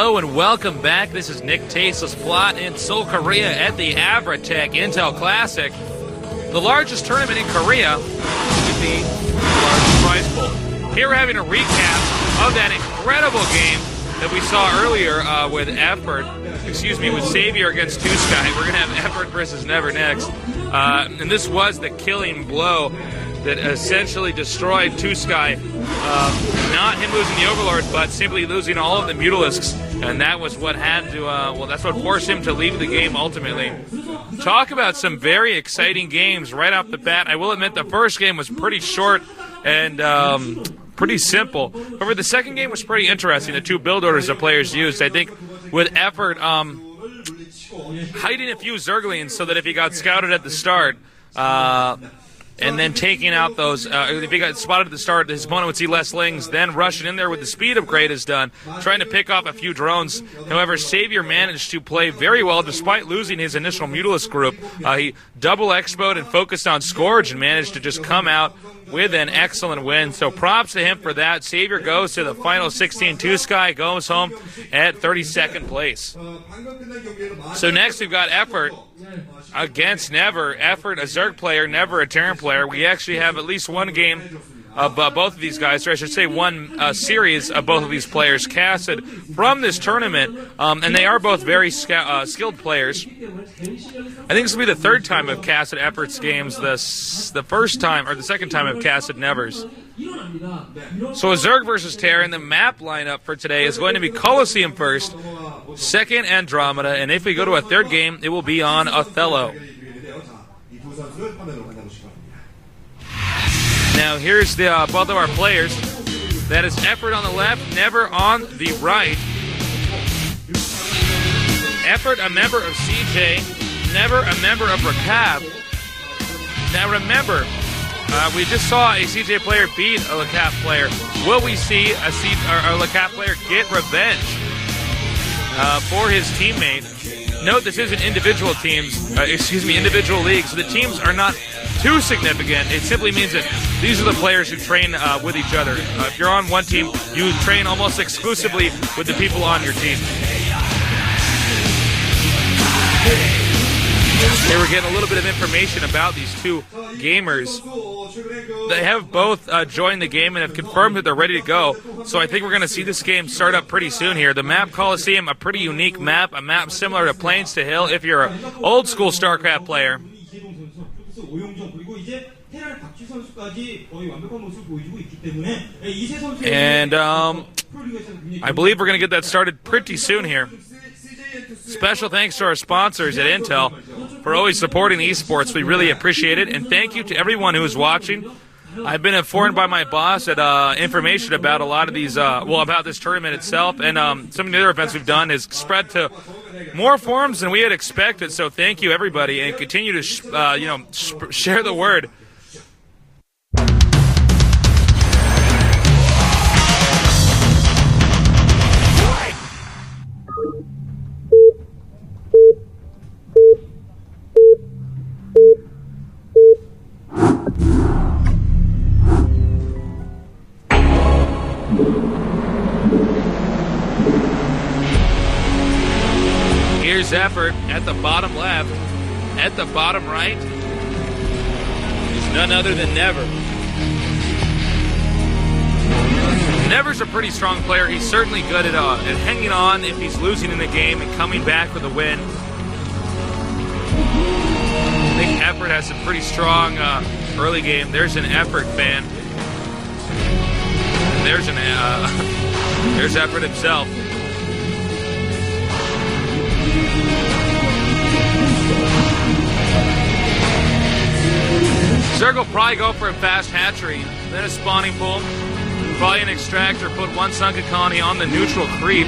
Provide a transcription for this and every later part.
Hello and welcome back. This is Nick Tasteless Plot in Seoul, Korea at the Averatec-Intel Classic, the largest tournament in Korea with the largest prize pool. Here we're having a recap of that incredible game that we saw earlier with Savior against Two Sky. We're going to have Effort versus Never next. And this was the killing blow that essentially destroyed Two Sky. Not him losing the Overlords, but simply losing all of the Mutalisks. And that was what had to, that's what forced him to leave the game ultimately. Talk about some very exciting games right off the bat. I will admit the first game was pretty short and pretty simple. However, the second game was pretty interesting. The two build orders the players used, I think, with Effort hiding a few Zerglings so that if he got scouted at the start, and then taking out those, if he got spotted at the start, his opponent would see less Lings, then rushing in there with the speed upgrade is done, trying to pick off a few drones. However, Savior managed to play very well despite losing his initial Mutalist group. He double expoed and focused on Scourge and managed to just come out with an excellent win. So props to him for that. Savior goes to the final 16. Two Sky goes home at 32nd place. So next we've got Effort against Never. Effort, a Zerg player, Never, a Terran player. We actually have at least one game of both of these guys, or I should say one series of both of these players casted from this tournament, and they are both very skilled players. I think this will be the third time I've casted Effort's games. The first time, or the second time I've casted Never's. So a Zerg versus Terran. The map lineup for today is going to be Colosseum first, second Andromeda, and if we go to a third game, it will be on Othello. Now here's the both of our players. That is Effort on the left, Never on the right. Effort, a member of CJ, Never, a member of Rakab. Now remember, we just saw a CJ player beat a Rakab player. Will we see a Rakab player get revenge for his teammate? Note this isn't individual teams, individual leagues. So the teams are not too significant. It simply means that these are the players who train with each other. If you're on one team, you train almost exclusively with the people on your team. Here we're getting a little bit of information about these two gamers. They have both joined the game and have confirmed that they're ready to go. So I think we're going to see this game start up pretty soon here. The map Colosseum, a pretty unique map, a map similar to Plains to Hill if you're an old school StarCraft player. And I believe we're going to get that started pretty soon here. Special thanks to our sponsors at Intel for always supporting esports. We really appreciate it. And thank you to everyone who is watching. I've been informed by my boss that information about a lot of these, about this tournament itself and some of the other events we've done is spread to more forums than we had expected. So thank you, everybody, and continue to, share the word. Here's Effort at the bottom left. At the bottom right is none other than Never. Never's a pretty strong player. He's certainly good at hanging on if he's losing in the game and coming back with a win. I think Effort has some pretty strong early game. There's an Effort fan. There's Effort himself. Zerg will probably go for a fast hatchery, then a spawning pool, probably an extractor, put one sunken colony on the neutral creep,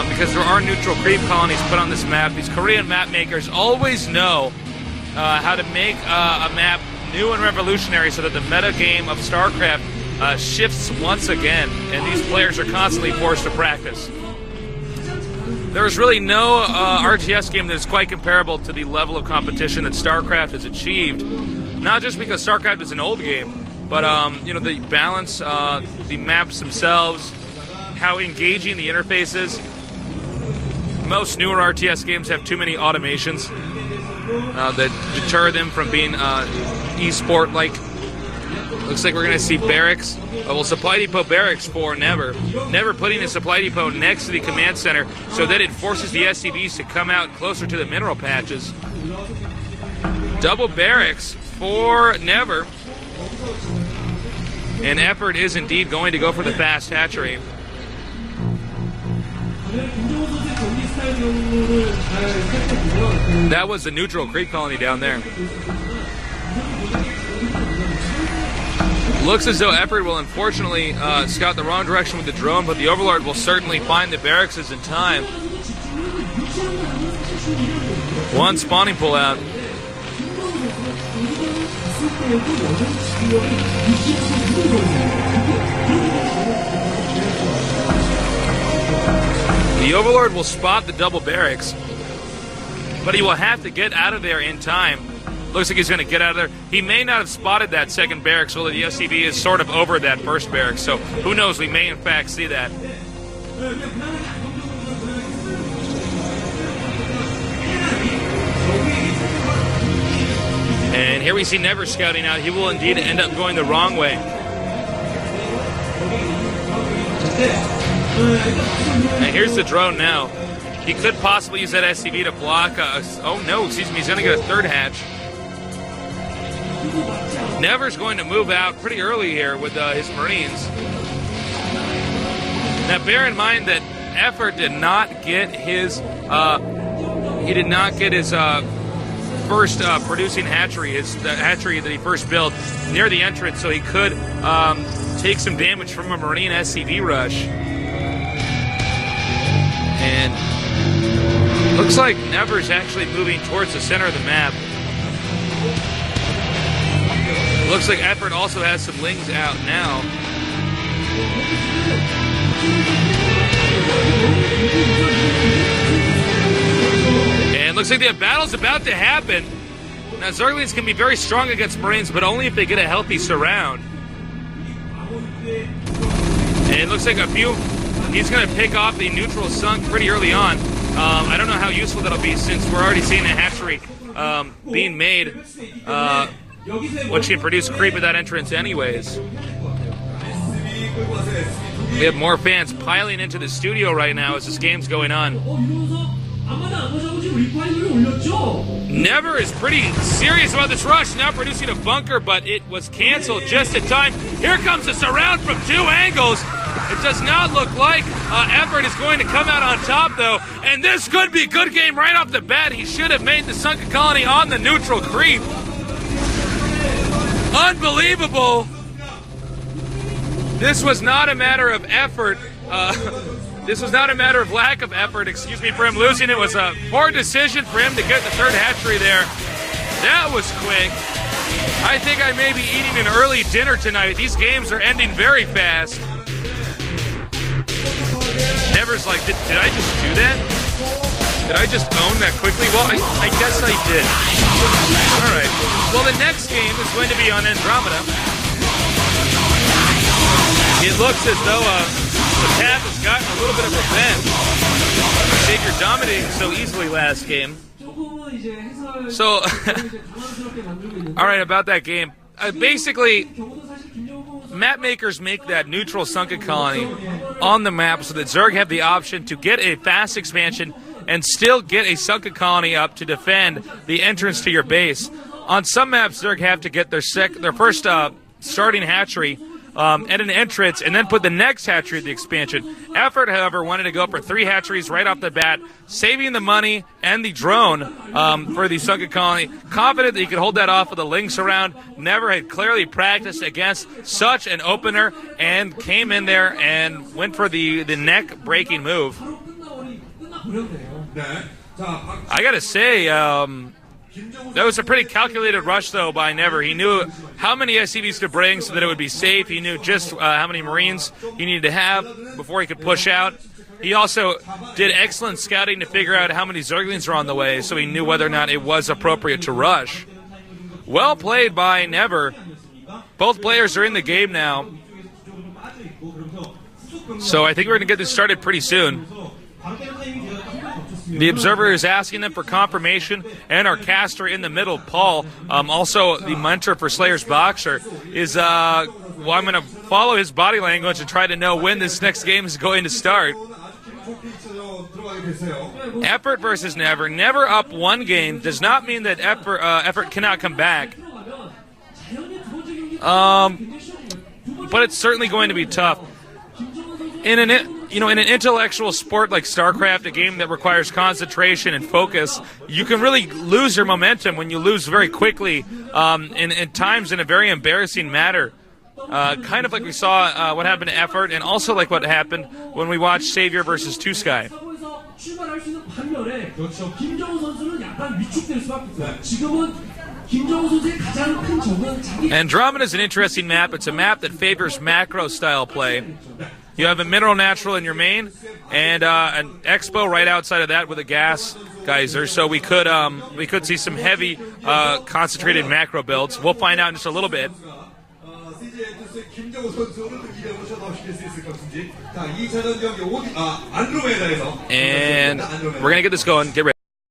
because there are neutral creep colonies put on this map. These Korean map makers always know how to make a map new and revolutionary so that the meta game of StarCraft shifts once again, and these players are constantly forced to practice. There is really no RTS game that is quite comparable to the level of competition that StarCraft has achieved. Not just because StarCraft is an old game, but the balance, the maps themselves, how engaging the interface is. most newer RTS games have too many automations that deter them from being e-sport-like. Looks like we're going to see barracks. Well, supply depot barracks for Never. Never putting the supply depot next to the command center so that it forces the SCVs to come out closer to the mineral patches. Double barracks for Never. And Effort is indeed going to go for the fast hatchery. That was the neutral creep colony down there. Looks as though Effort will unfortunately scout the wrong direction with the drone, but the Overlord will certainly find the barracks in time. One spawning pull out. The Overlord will spot the double barracks, but he will have to get out of there in time. Looks like he's going to get out of there. He may not have spotted that second barracks, so the SCV is sort of over that first barracks. So who knows? We may in fact see that. And here we see Never scouting out. He will indeed end up going the wrong way. And here's the drone now. He could possibly use that SCV to block oh no, excuse me, he's going to get a third hatch. Never's going to move out pretty early here with his Marines. Now bear in mind that Effort did not get his first producing hatchery, the hatchery that he first built near the entrance, so he could take some damage from a Marine SCV rush. And looks like Never's actually moving towards the center of the map. Looks like Effort also has some lings out now. And looks like the battle's about to happen. Now Zerglings can be very strong against Marines, but only if they get a healthy surround. And it looks like he's going to pick off the neutral sunk pretty early on. I don't know how useful that'll be since we're already seeing a hatchery being made, which can produce creep at that entrance anyways. We have more fans piling into the studio right now as this game's going on. Never is pretty serious about this rush, now producing a bunker, but it was canceled just in time. Here comes a surround from two angles. It does not look like Effort is going to come out on top, though, and this could be a good game right off the bat. He should have made the sunken colony on the neutral creep. Unbelievable. This was not a matter of effort. This was not a matter of lack of effort, excuse me, for him losing. It was a poor decision for him to get the third hatchery there. That was quick. I think I may be eating an early dinner tonight. These games are ending very fast. Never's like, did I just do that? Did I just own that quickly? Well, I guess I did. All right. Well, the next game is going to be on Andromeda. It looks as though the Path has gotten a little bit of revenge. Savior dominating so easily last game. So, all right, about that game. Basically, map makers make that neutral sunken colony on the map so that Zerg have the option to get a fast expansion and still get a sunken colony up to defend the entrance to your base. On some maps, Zerg have to get their first starting hatchery at an entrance and then put the next hatchery at the expansion. Effort, however, wanted to go for 3 hatcheries right off the bat, saving the money and the drone for the sunken colony. Confident that he could hold that off with a Lynx around. Never had clearly practiced against such an opener and came in there and went for the neck-breaking move. I gotta say, that was a pretty calculated rush, though, by Never. He knew how many SCVs to bring so that it would be safe. He knew just how many Marines he needed to have before he could push out. He also did excellent scouting to figure out how many Zerglings are on the way, so he knew whether or not it was appropriate to rush. Well played by Never. Both players are in the game now. So I think we're going to get this started pretty soon. The observer is asking them for confirmation, and our caster in the middle, Paul, also the mentor for Slayer's Boxer, is, I'm going to follow his body language and try to know when this next game is going to start. Effort versus Never. Never up one game does not mean that Effort cannot come back. But it's certainly going to be tough. In an intellectual sport like StarCraft, a game that requires concentration and focus, you can really lose your momentum when you lose very quickly, in times in a very embarrassing manner. Kind of like we saw what happened to Effort, and also like what happened when we watched Savior versus Two Sky. Andromeda is an interesting map. It's a map that favors macro-style play. You have a Mineral Natural in your main, and an Expo right outside of that with a gas geyser. So we could see some heavy, concentrated macro builds. We'll find out in just a little bit. And we're gonna get this going. Get ready.